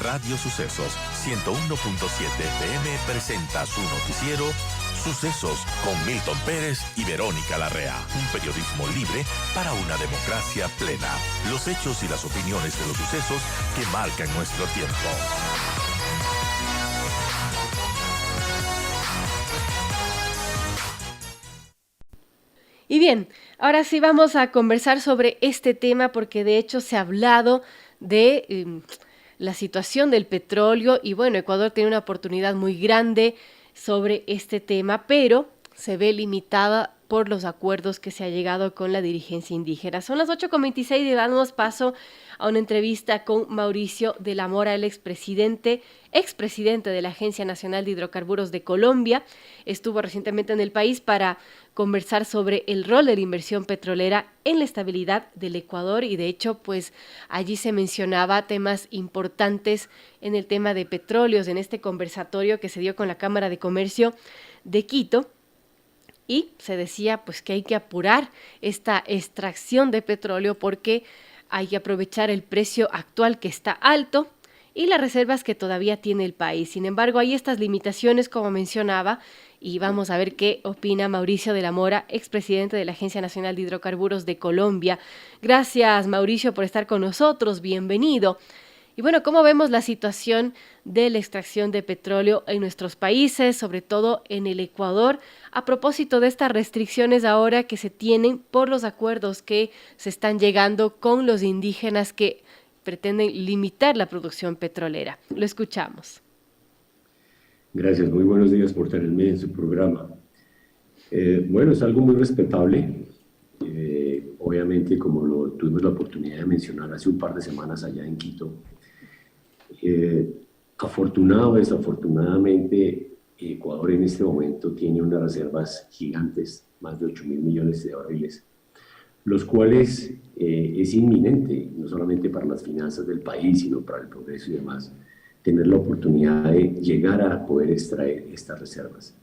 Radio Sucesos 101.7 FM presenta su noticiero Sucesos con Milton Pérez y Verónica Larrea. Un periodismo libre para una democracia plena. Los hechos y las opiniones de los sucesos que marcan nuestro tiempo. Y bien, ahora sí vamos a conversar sobre este tema porque de hecho se ha hablado de la situación del petróleo y bueno, Ecuador tiene una oportunidad muy grande sobre este tema, pero se ve limitada por los acuerdos que se ha llegado con la dirigencia indígena. Son las 8:26 y damos paso a una entrevista con Mauricio de la Mora, el expresidente de la Agencia Nacional de Hidrocarburos de Colombia. Estuvo recientemente en el país para conversar sobre el rol de la inversión petrolera en la estabilidad del Ecuador y de hecho pues allí se mencionaba temas importantes en el tema de petróleos en este conversatorio que se dio con la Cámara de Comercio de Quito. Y se decía pues que hay que apurar esta extracción de petróleo porque hay que aprovechar el precio actual que está alto y las reservas que todavía tiene el país. Sin embargo, hay estas limitaciones, como mencionaba, y vamos a ver qué opina Mauricio de la Mora, expresidente de la Agencia Nacional de Hidrocarburos de Colombia. Gracias, Mauricio, por estar con nosotros. Bienvenido. Y bueno, ¿cómo vemos la situación de la extracción de petróleo en nuestros países, sobre todo en el Ecuador, a propósito de estas restricciones ahora que se tienen por los acuerdos que se están llegando con los indígenas que pretenden limitar la producción petrolera? Lo escuchamos. Gracias, muy buenos días por tenerme en su programa. Bueno, es algo muy respetable. Obviamente, como lo tuvimos la oportunidad de mencionar hace un par de semanas allá en Quito, afortunado o desafortunadamente, Ecuador en este momento tiene unas reservas gigantes, más de 8.000 millones de barriles, los cuales es inminente, no solamente para las finanzas del país, sino para el progreso y demás, tener la oportunidad de llegar a poder extraer estas reservas.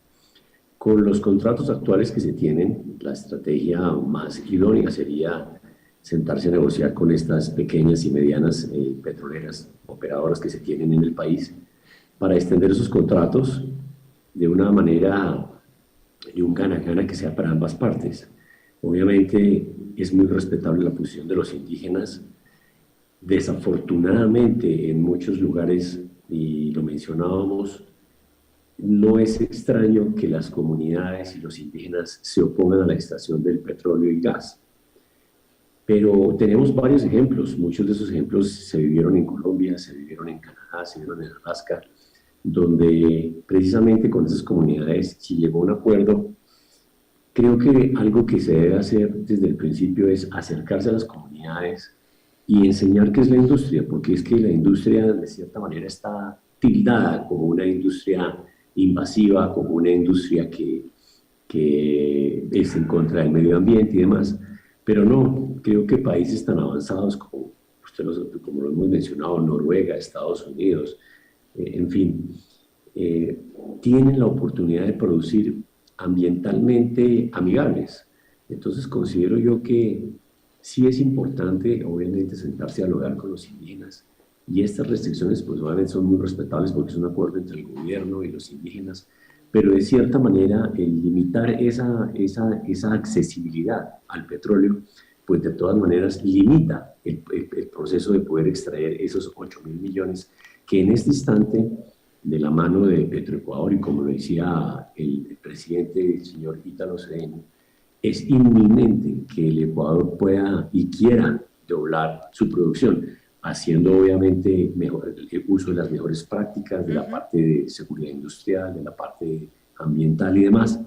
Con los contratos actuales que se tienen, la estrategia más idónea sería sentarse a negociar con estas pequeñas y medianas petroleras operadoras que se tienen en el país para extender esos contratos de una manera, de un gana-gana que sea para ambas partes. Obviamente es muy respetable la posición de los indígenas. Desafortunadamente en muchos lugares, y lo mencionábamos, no es extraño que las comunidades y los indígenas se opongan a la extracción del petróleo y gas. Pero tenemos varios ejemplos, muchos de esos ejemplos se vivieron en Colombia, se vivieron en Canadá, se vivieron en Alaska, donde precisamente con esas comunidades se llegó a un acuerdo. Creo que algo que se debe hacer desde el principio es acercarse a las comunidades y enseñar qué es la industria, porque es que la industria de cierta manera está tildada como una industria invasiva, como una industria que es en contra del medio ambiente y demás. Pero no, creo que países tan avanzados como como lo hemos mencionado, Noruega, Estados Unidos, en fin, tienen la oportunidad de producir ambientalmente amigables. Entonces considero yo que sí es importante, obviamente, sentarse a dialogar con los indígenas, y estas restricciones, pues obviamente son muy respetables porque es un acuerdo entre el gobierno y los indígenas, pero de cierta manera el limitar esa accesibilidad al petróleo, pues de todas maneras limita el proceso de poder extraer esos 8.000 millones que en este instante, de la mano de Petroecuador, y como lo decía el presidente, el señor Ítalo Sereno, es inminente que el Ecuador pueda y quiera doblar su producción, haciendo obviamente el uso de las mejores prácticas, de la parte de seguridad industrial, de la parte ambiental y demás.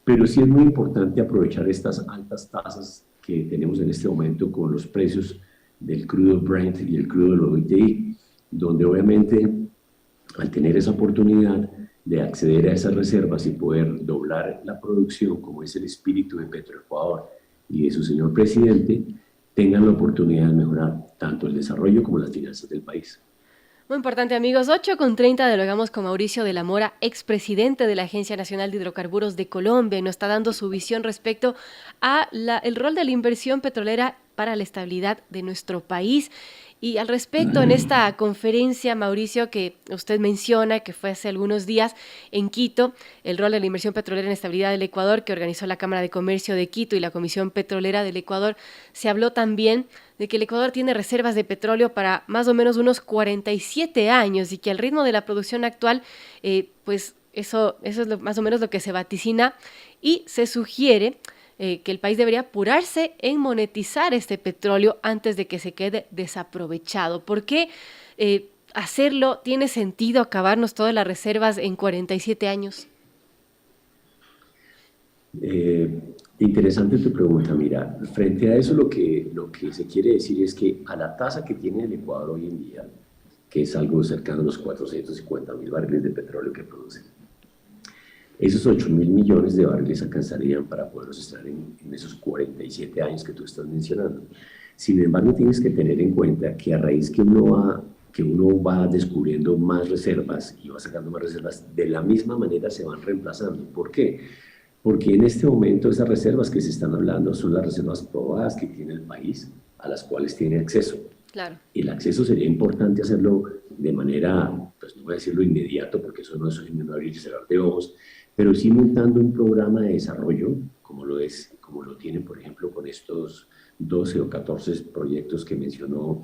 Pero sí es muy importante aprovechar estas altas tasas que tenemos en este momento con los precios del crudo Brent y el crudo del WTI, donde obviamente al tener esa oportunidad de acceder a esas reservas y poder doblar la producción, como es el espíritu de Petroecuador y de su señor presidente, tengan la oportunidad de mejorar tanto el desarrollo como las finanzas del país. Muy importante, amigos. 8:30 dialogamos con Mauricio de la Mora, expresidente de la Agencia Nacional de Hidrocarburos de Colombia, y nos está dando su visión respecto a el rol de la inversión petrolera para la estabilidad de nuestro país. Y al respecto, en esta conferencia, Mauricio, que usted menciona, que fue hace algunos días en Quito, el rol de la inversión petrolera en estabilidad del Ecuador, que organizó la Cámara de Comercio de Quito y la Comisión Petrolera del Ecuador, se habló también de que el Ecuador tiene reservas de petróleo para más o menos unos 47 años y que al ritmo de la producción actual, pues eso es más o menos lo que se vaticina y se sugiere que el país debería apurarse en monetizar este petróleo antes de que se quede desaprovechado. ¿Por qué hacerlo? ¿Tiene sentido acabarnos todas las reservas en 47 años? Interesante tu pregunta. Mira, frente a eso lo que se quiere decir es que a la tasa que tiene el Ecuador hoy en día, que es algo cercano a los 450.000 barriles de petróleo que producen, esos 8.000 millones de barriles alcanzarían para poderlos estar en esos 47 años que tú estás mencionando. Sin embargo, tienes que tener en cuenta que a raíz que uno va descubriendo más reservas y va sacando más reservas, de la misma manera se van reemplazando. ¿Por qué? Porque en este momento esas reservas que se están hablando son las reservas probadas que tiene el país, a las cuales tiene acceso. Claro. El acceso sería importante hacerlo de manera, pues no voy a decirlo inmediato, porque eso no es un abrir y cerrar de ojos, pero sí montando un programa de desarrollo, como lo tienen, por ejemplo, con estos 12 o 14 proyectos que mencionó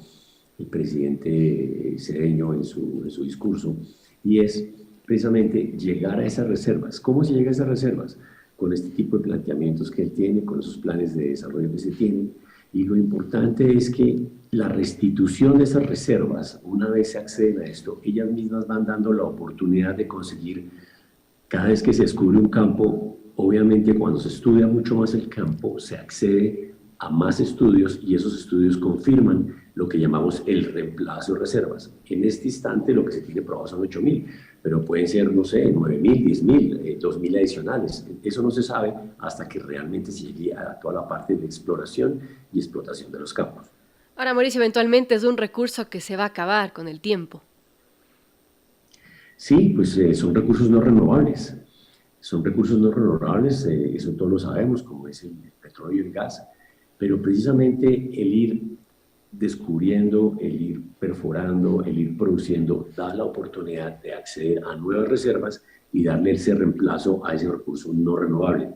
el presidente Cedeño en su discurso, y es precisamente llegar a esas reservas. ¿Cómo se llega a esas reservas? Con este tipo de planteamientos que él tiene, con esos planes de desarrollo que se tienen, y lo importante es que la restitución de esas reservas, una vez se acceden a esto, ellas mismas van dando la oportunidad de conseguir. Cada vez que se descubre un campo, obviamente cuando se estudia mucho más el campo, se accede a más estudios y esos estudios confirman lo que llamamos el reemplazo de reservas. En este instante lo que se tiene probado son 8.000, pero pueden ser, no sé, 9.000, 10.000, 2.000 adicionales. Eso no se sabe hasta que realmente se llegue a toda la parte de exploración y explotación de los campos. Ahora, Mauricio, eventualmente es un recurso que se va a acabar con el tiempo. Sí, pues son recursos no renovables. Son recursos no renovables, eso todos lo sabemos, como es el petróleo y el gas. Pero precisamente el ir descubriendo, el ir perforando, el ir produciendo, da la oportunidad de acceder a nuevas reservas y darle ese reemplazo a ese recurso no renovable.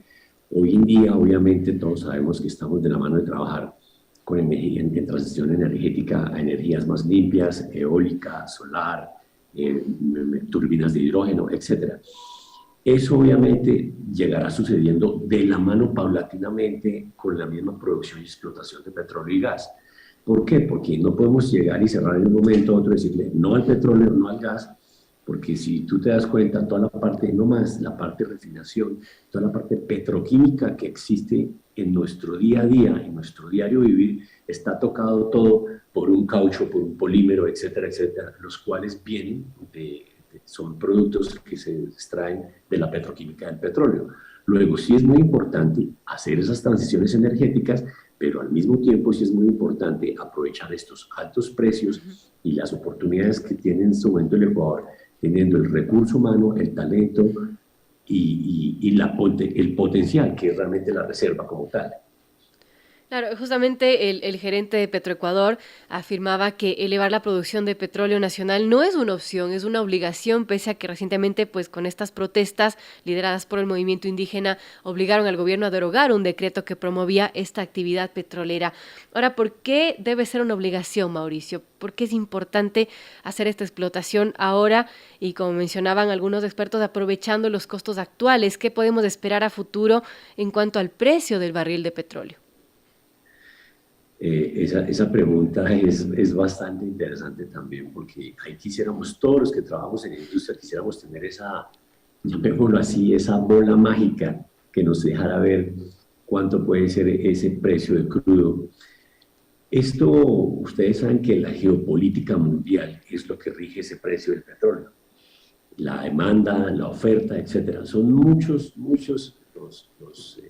Hoy en día, obviamente, todos sabemos que estamos de la mano de trabajar con energía, en transición energética a energías más limpias, eólica, solar, turbinas de hidrógeno, etc. Eso obviamente llegará sucediendo de la mano paulatinamente con la misma producción y explotación de petróleo y gas. ¿Por qué? Porque no podemos llegar y cerrar en un momento a otro y decirle no al petróleo, no al gas, porque si tú te das cuenta, toda la parte, no más la parte de refinación, toda la parte petroquímica que existe en nuestro día a día, en nuestro diario vivir, está tocado todo por un caucho, por un polímero, etcétera, etcétera, los cuales vienen son productos que se extraen de la petroquímica del petróleo. Luego, sí es muy importante hacer esas transiciones energéticas, pero al mismo tiempo sí es muy importante aprovechar estos altos precios y las oportunidades que tiene en este momento el Ecuador, teniendo el recurso humano, el talento y el potencial, que es realmente la reserva como tal. Claro, justamente el gerente de Petroecuador afirmaba que elevar la producción de petróleo nacional no es una opción, es una obligación, pese a que recientemente, pues con estas protestas lideradas por el movimiento indígena, obligaron al gobierno a derogar un decreto que promovía esta actividad petrolera. Ahora, ¿por qué debe ser una obligación, Mauricio? ¿Por qué es importante hacer esta explotación ahora? Y como mencionaban algunos expertos, aprovechando los costos actuales, ¿qué podemos esperar a futuro en cuanto al precio del barril de petróleo? Esa pregunta es bastante interesante también, porque ahí quisiéramos, todos los que trabajamos en la industria, quisiéramos tener esa, llamémoslo así, esa bola mágica que nos dejara ver cuánto puede ser ese precio del crudo. Esto, ustedes saben que la geopolítica mundial es lo que rige ese precio del petróleo. La demanda, la oferta, etcétera. Son muchos los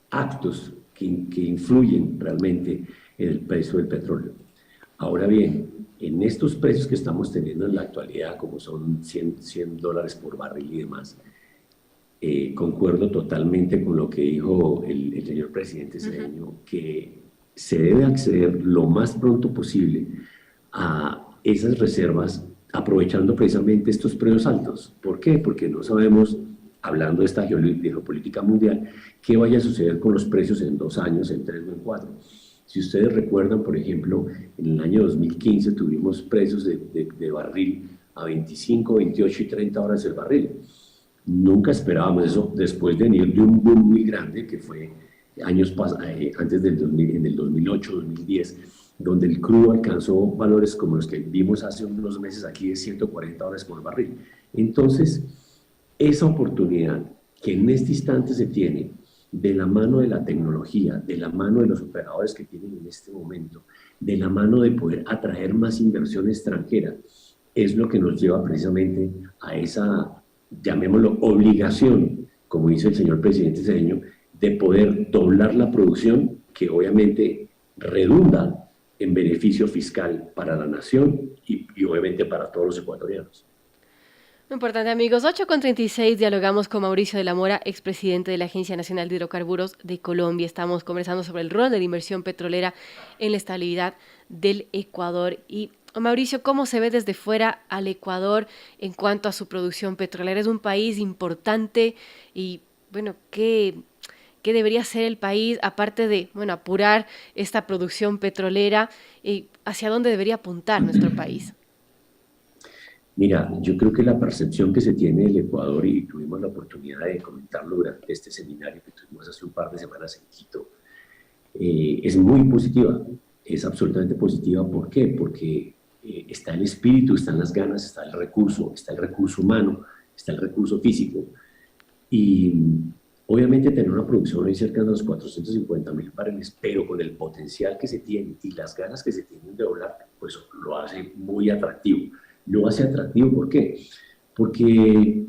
actos que influyen realmente en el precio del petróleo. Ahora bien, en estos precios que estamos teniendo en la actualidad, como son $100 por barril y demás, concuerdo totalmente con lo que dijo el señor presidente Cedeño, que se debe acceder lo más pronto posible a esas reservas aprovechando precisamente estos precios altos. ¿Por qué? Porque no sabemos, hablando de esta geopolítica mundial, qué vaya a suceder con los precios en 2 años, en 3 o en 4. Si ustedes recuerdan, por ejemplo, en el año 2015 tuvimos precios de barril a 25, 28 y 30 horas el barril. Nunca esperábamos eso después de venir de un boom muy grande que fue antes del 2000, en el 2008, 2010, donde el crudo alcanzó valores como los que vimos hace unos meses aquí de 140 dólares por barril. Entonces, esa oportunidad que en este instante se tiene de la mano de la tecnología, de la mano de los operadores que tienen en este momento, de la mano de poder atraer más inversión extranjera, es lo que nos lleva precisamente a esa, llamémoslo, obligación, como dice el señor presidente Cedeño, de poder doblar la producción, que obviamente redunda en beneficio fiscal para la nación y obviamente para todos los ecuatorianos. Muy importante, amigos. 8:36, dialogamos con Mauricio de la Mora, expresidente de la Agencia Nacional de Hidrocarburos de Colombia. Estamos conversando sobre el rol de la inversión petrolera en la estabilidad del Ecuador. Y Mauricio, ¿cómo se ve desde fuera al Ecuador en cuanto a su producción petrolera? Es un país importante y, bueno, ¿qué debería hacer el país, aparte de, bueno, apurar esta producción petrolera? Y ¿hacia dónde debería apuntar nuestro país? Mira, yo creo que la percepción que se tiene del Ecuador, y tuvimos la oportunidad de comentarlo durante este seminario que tuvimos hace un par de semanas en Quito, es muy positiva, es absolutamente positiva. ¿Por qué? Porque está el espíritu, están las ganas, está el recurso humano, está el recurso físico. Y obviamente tener una producción hoy cerca de los 450.000 barriles, pero con el potencial que se tiene y las ganas que se tienen de doblar, pues lo hace muy atractivo. Lo hace atractivo, ¿por qué? Porque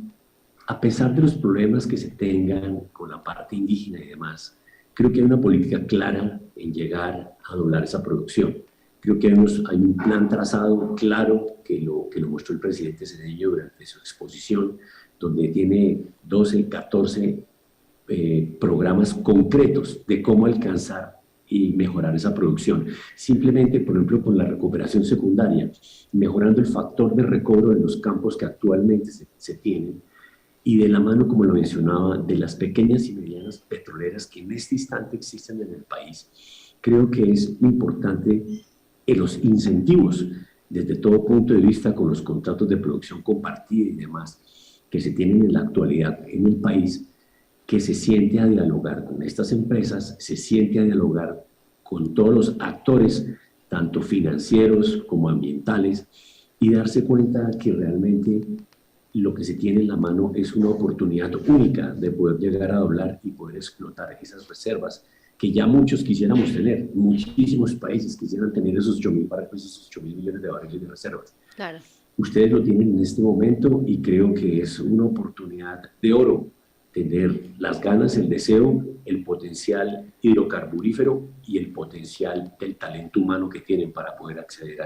a pesar de los problemas que se tengan con la parte indígena y demás, creo que hay una política clara en llegar a doblar esa producción. Creo que hay un plan trazado claro que lo mostró el presidente Cedeño durante su exposición, donde tiene 12, 14 programas concretos de cómo alcanzar y mejorar esa producción. Simplemente, por ejemplo, con la recuperación secundaria, mejorando el factor de recobro de los campos que actualmente se tienen, y de la mano, como lo mencionaba, de las pequeñas y medianas petroleras que en este instante existen en el país. Creo que es importante los incentivos, desde todo punto de vista, con los contratos de producción compartida y demás, que se tienen en la actualidad en el país, que se siente a dialogar con estas empresas, se siente a dialogar con todos los actores, tanto financieros como ambientales, y darse cuenta que realmente lo que se tiene en la mano es una oportunidad única de poder llegar a doblar y poder explotar esas reservas que ya muchos quisiéramos tener. Muchísimos países quisieran tener esos 8.000 millones de barriles de reservas. Claro. Ustedes lo tienen en este momento y creo que es una oportunidad de oro tener las ganas, el deseo, el potencial hidrocarburífero y el potencial del talento humano que tienen para poder acceder a